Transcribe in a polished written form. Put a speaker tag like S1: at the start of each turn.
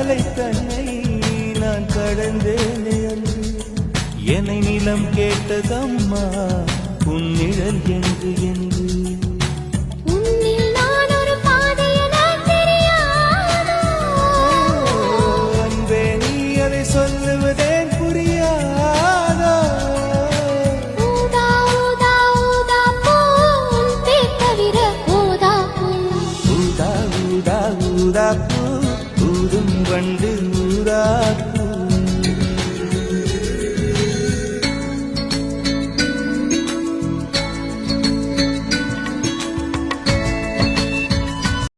S1: கடலை தன்னை நான் கடந்தேனே அன்று என்னை நிலம் கேட்டதம்மா உன் நிழல் என்று என்று அன்பே நீ அதை சொல்லுவதேன் புரியாதோ ஊதா ஊதா ஊதா பூ ஊதும் வண்டு ஊதா பூ